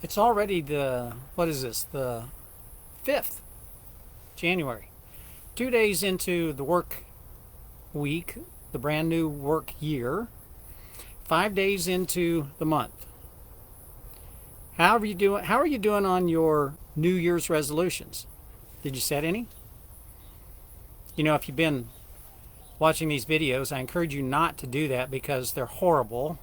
It's already what is this, the 5th, January. 2 days into the work week, the brand new work year, 5 days into the month. How are you doing? How are you doing on your New Year's resolutions? Did you set any? If you've been watching these videos, I encourage you not to do that because they're horrible.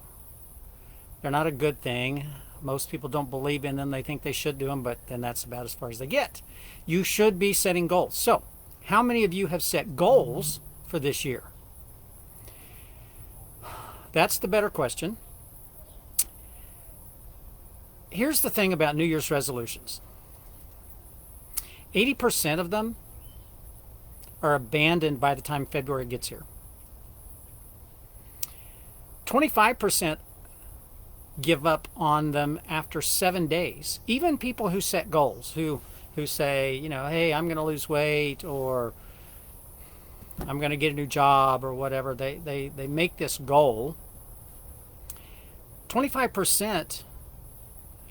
They're not a good thing. Most people don't believe in them. They think they should do them, but then that's about as far as they get. You should be setting goals. So, how many of you have set goals for this year? That's the better question. Here's the thing about New Year's resolutions. 80% of them are abandoned by the time February gets here. 25% give up on them after 7 days. Even people who set goals, who say, hey, I'm going to lose weight, or I'm going to get a new job, or whatever. They make this goal. 25%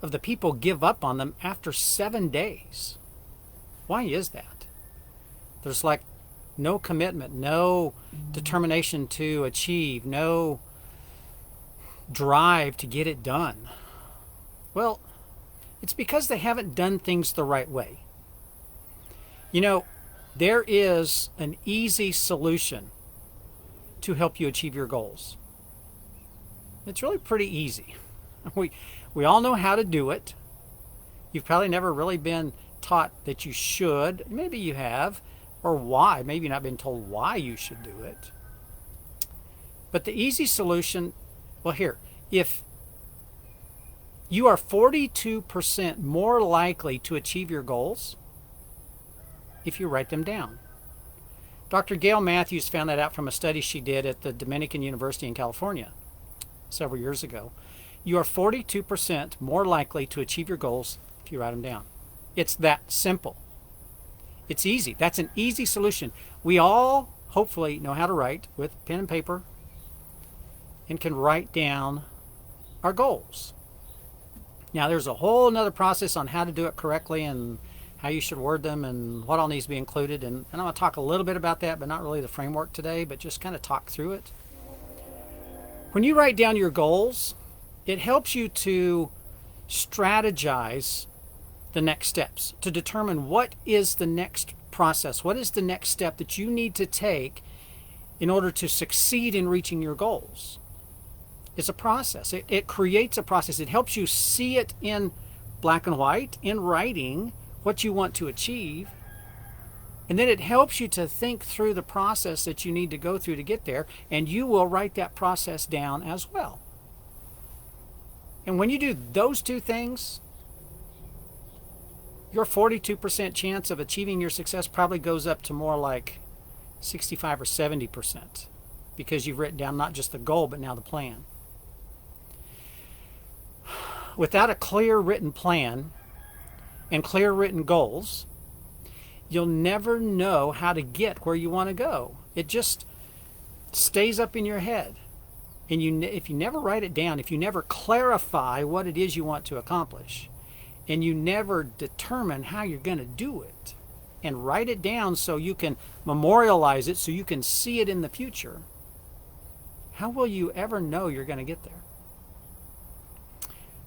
of the people give up on them after 7 days. Why is that? There's like no commitment, no determination to achieve, no drive to get it done. Well, it's because they haven't done things the right way. There is an easy solution to help you achieve your goals. It's really pretty easy. We all know how to do it. You've probably never really been taught that you should. Maybe you have, or why. Maybe you've not been told why you should do it. But the easy solution, well, here, if you are 42% more likely to achieve your goals if you write them down. Dr. Gail Matthews found that out from a study she did at the Dominican University in California several years ago. You are 42% more likely to achieve your goals if you write them down. It's that simple. It's easy. That's an easy solution. We all hopefully know how to write with pen and paper and can write down our goals. Now, there's a whole nother process on how to do it correctly and how you should word them and what all needs to be included. And I'm going to talk a little bit about that, but not really the framework today, but just kind of talk through it. When you write down your goals, it helps you to strategize the next steps, to determine what is the next process, what is the next step that you need to take in order to succeed in reaching your goals. It's a process. It creates a process. It helps you see it in black and white, in writing, what you want to achieve. And then it helps you to think through the process that you need to go through to get there, and you will write that process down as well. And when you do those two things, your 42% chance of achieving your success probably goes up to more like 65 or 70%, because you've written down not just the goal, but now the plan. Without a clear written plan and clear written goals, you'll never know how to get where you want to go. It just stays up in your head. And if you never write it down, if you never clarify what it is you want to accomplish, and you never determine how you're going to do it, and write it down so you can memorialize it, so you can see it in the future, how will you ever know you're going to get there?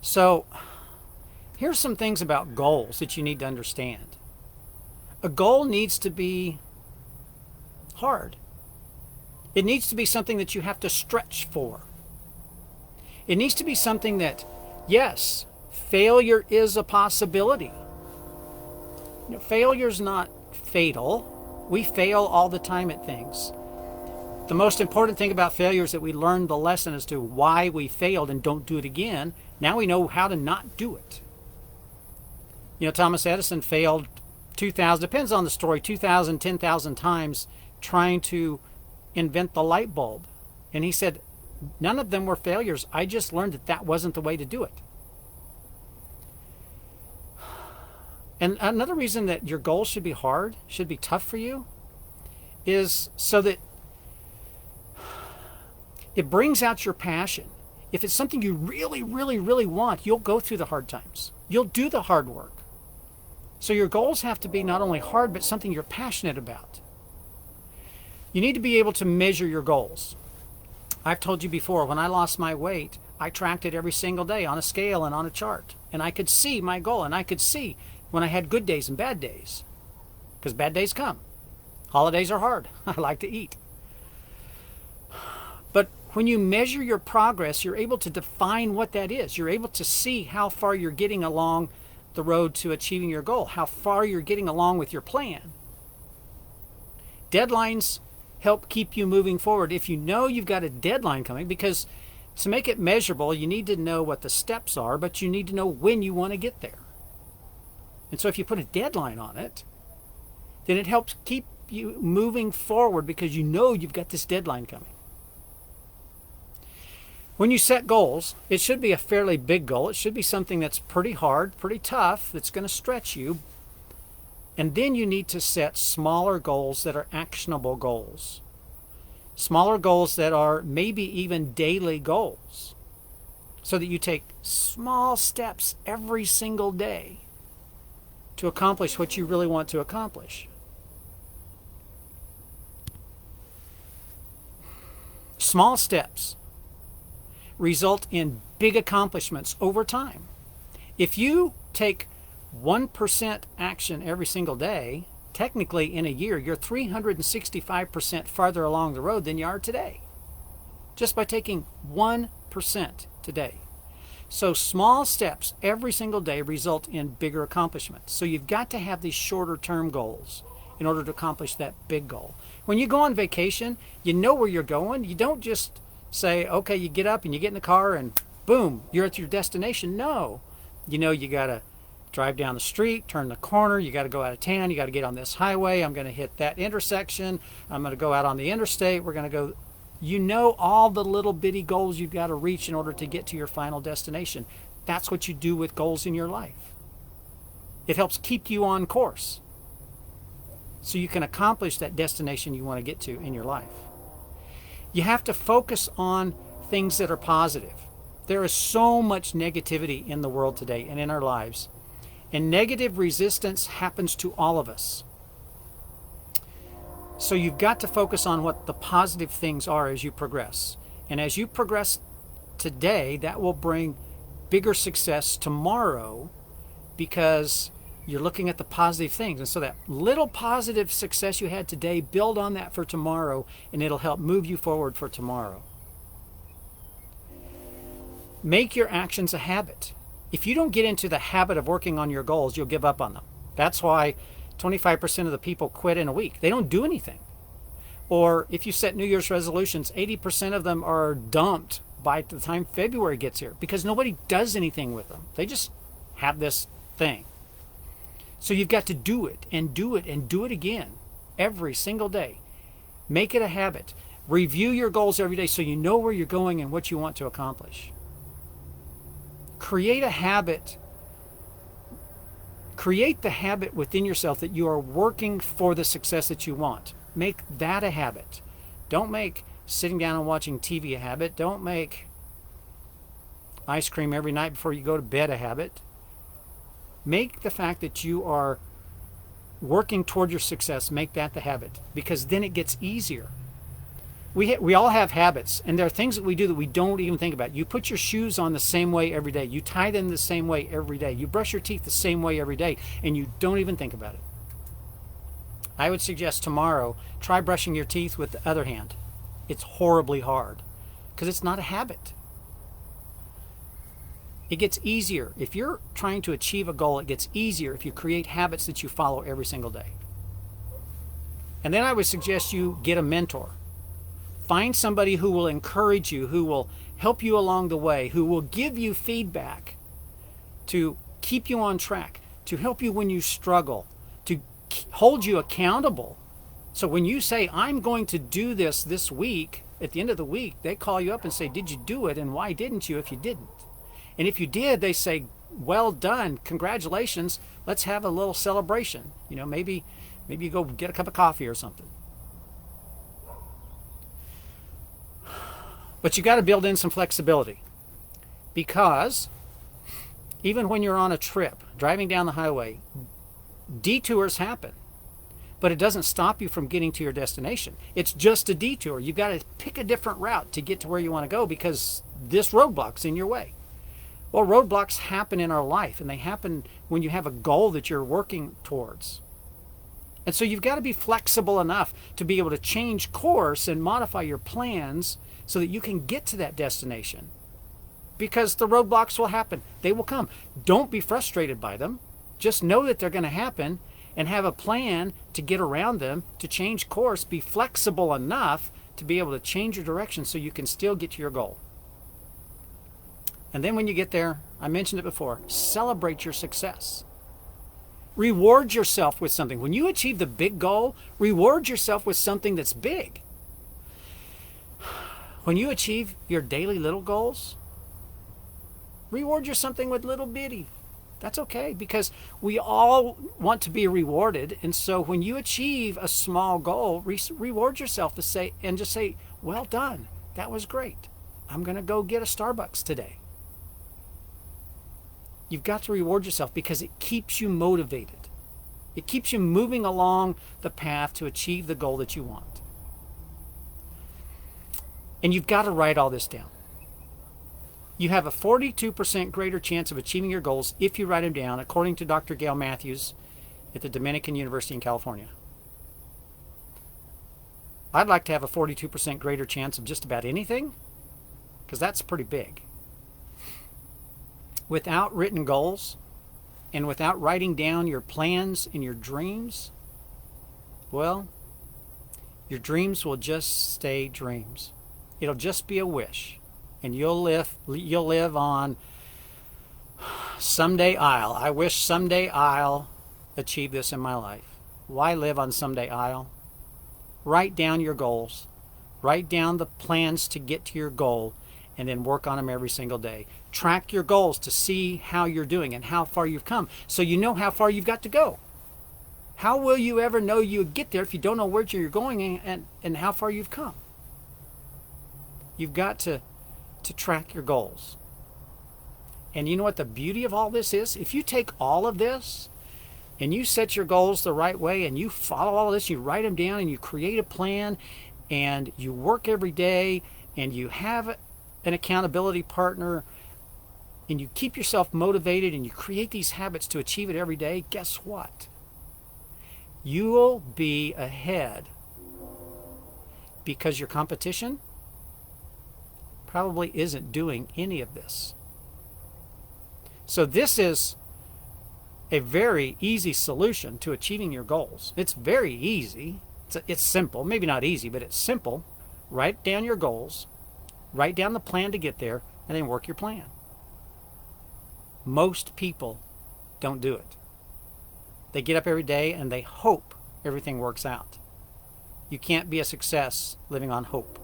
So, here's some things about goals that you need to understand. A goal needs to be hard. It needs to be something that you have to stretch for. It needs to be something that, yes, failure is a possibility. Failure's not fatal. We fail all the time at things. The most important thing about failure is that we learn the lesson as to why we failed and don't do it again. Now we know how to not do it. Thomas Edison failed 2,000, depends on the story, 2,000, 10,000 times trying to invent the light bulb. And he said, none of them were failures. I just learned that wasn't the way to do it. And another reason that your goals should be hard, should be tough for you, is so that it brings out your passion. If it's something you really, really, really want, you'll go through the hard times. You'll do the hard work. So your goals have to be not only hard, but something you're passionate about. You need to be able to measure your goals. I've told you before, when I lost my weight, I tracked it every single day on a scale and on a chart. And I could see my goal, and I could see when I had good days and bad days. Because bad days come. Holidays are hard. I like to eat. But when you measure your progress, you're able to define what that is. You're able to see how far you're getting along the road to achieving your goal, how far you're getting along with your plan. Deadlines help keep you moving forward. If you know you've got a deadline coming, because to make it measurable, you need to know what the steps are, but you need to know when you want to get there. And so if you put a deadline on it, then it helps keep you moving forward because you know you've got this deadline coming. When you set goals, it should be a fairly big goal. It should be something that's pretty hard, pretty tough, that's going to stretch you. And then you need to set smaller goals that are actionable goals. Smaller goals that are maybe even daily goals. So that you take small steps every single day to accomplish what you really want to accomplish. Small steps result in big accomplishments over time. If you take 1% action every single day, technically in a year, you're 365% farther along the road than you are today. Just by taking 1% today. So small steps every single day result in bigger accomplishments. So you've got to have these shorter term goals in order to accomplish that big goal. When you go on vacation, you know where you're going. You don't just say, okay, you get up and you get in the car and boom, you're at your destination. No. You know, you got to drive down the street, turn the corner, you got to go out of town, you got to get on this highway, I'm going to hit that intersection, I'm going to go out on the interstate, we're going to go. You know all the little bitty goals you've got to reach in order to get to your final destination. That's what you do with goals in your life. It helps keep you on course so you can accomplish that destination you want to get to in your life. You have to focus on things that are positive. There is so much negativity in the world today and in our lives. And negative resistance happens to all of us. So you've got to focus on what the positive things are as you progress. And as you progress today, that will bring bigger success tomorrow because you're looking at the positive things. And so that little positive success you had today, build on that for tomorrow, and it'll help move you forward for tomorrow. Make your actions a habit. If you don't get into the habit of working on your goals, you'll give up on them. That's why 25% of the people quit in a week. They don't do anything. Or if you set New Year's resolutions, 80% of them are dumped by the time February gets here because nobody does anything with them. They just have this thing. So you've got to do it and do it and do it again every single day. Make it a habit. Review your goals every day so you know where you're going and what you want to accomplish. Create a habit. Create the habit within yourself that you are working for the success that you want. Make that a habit. Don't make sitting down and watching TV a habit. Don't make ice cream every night before you go to bed a habit. Make the fact that you are working toward your success, make that the habit, because then it gets easier. We all have habits, and there are things that we do that we don't even think about. You put your shoes on the same way every day. You tie them the same way every day. You brush your teeth the same way every day, and you don't even think about it. I would suggest tomorrow, try brushing your teeth with the other hand. It's horribly hard, because it's not a habit. It gets easier. If you're trying to achieve a goal, it gets easier if you create habits that you follow every single day. And then I would suggest you get a mentor. Find somebody who will encourage you, who will help you along the way, who will give you feedback to keep you on track, to help you when you struggle, to hold you accountable. So when you say, I'm going to do this week, at the end of the week, they call you up and say, did you do it? And why didn't you if you didn't? And if you did, they say, well done, congratulations, let's have a little celebration. You know, maybe you go get a cup of coffee or something. But you got to build in some flexibility. Because even when you're on a trip, driving down the highway, detours happen. But it doesn't stop you from getting to your destination. It's just a detour. You've got to pick a different route to get to where you want to go because this roadblock's in your way. Well, roadblocks happen in our life, and they happen when you have a goal that you're working towards. And so you've got to be flexible enough to be able to change course and modify your plans so that you can get to that destination. Because the roadblocks will happen. They will come. Don't be frustrated by them. Just know that they're going to happen and have a plan to get around them, to change course, be flexible enough to be able to change your direction so you can still get to your goal. And then when you get there, I mentioned it before, celebrate your success. Reward yourself with something. When you achieve the big goal, reward yourself with something that's big. When you achieve your daily little goals, reward yourself something with little bitty. That's okay, because we all want to be rewarded. And so when you achieve a small goal, reward yourself and just say, well done. That was great. I'm going to go get a Starbucks today. You've got to reward yourself because it keeps you motivated. It keeps you moving along the path to achieve the goal that you want. And you've got to write all this down. You have a 42% greater chance of achieving your goals if you write them down, according to Dr. Gail Matthews at the Dominican University in California. I'd like to have a 42% greater chance of just about anything, because that's pretty big. Without written goals and without writing down your plans and your dreams, well, your dreams will just stay dreams. It'll just be a wish. And you'll live on someday I wish someday I'll achieve this in my life. Why live on someday I'll? Write down your goals. Write down the plans to get to your goal and then work on them every single day. Track your goals to see how you're doing and how far you've come so you know how far you've got to go. How will you ever know you get there if you don't know where you're going and how far you've come? You've got to track your goals. And you know what the beauty of all this is? If you take all of this and you set your goals the right way and you follow all of this, you write them down and you create a plan and you work every day and you have an accountability partner and you keep yourself motivated and you create these habits to achieve it every day, guess what? You'll be ahead because your competition probably isn't doing any of this. So this is a very easy solution to achieving your goals. It's very easy. It's simple. Maybe not easy, but it's simple. Write down your goals. Write down the plan to get there, and then work your plan. Most people don't do it. They get up every day and they hope everything works out. You can't be a success living on hope.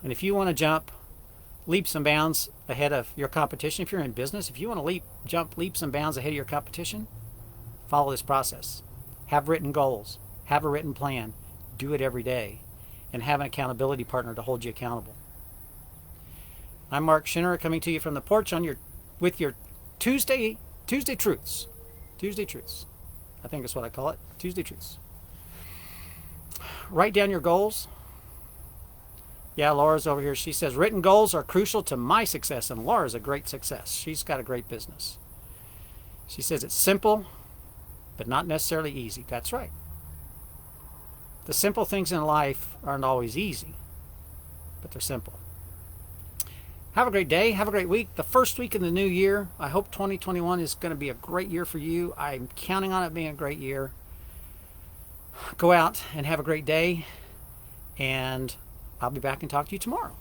And if you want to jump leaps and bounds ahead of your competition, if you're in business, if you want to jump leaps and bounds ahead of your competition, follow this process. Have written goals. Have a written plan. Do it every day. And have an accountability partner to hold you accountable. I'm Mark Schinner, coming to you from the porch with your Tuesday Truths. Tuesday Truths. I think that's what I call it. Tuesday Truths. Write down your goals. Yeah, Laura's over here. She says, written goals are crucial to my success, and Laura's a great success. She's got a great business. She says it's simple, but not necessarily easy. That's right. The simple things in life aren't always easy, but they're simple. Have a great day. Have a great week. The first week in the new year. I hope 2021 is going to be a great year for you. I'm counting on it being a great year. Go out and have a great day, and I'll be back and talk to you tomorrow.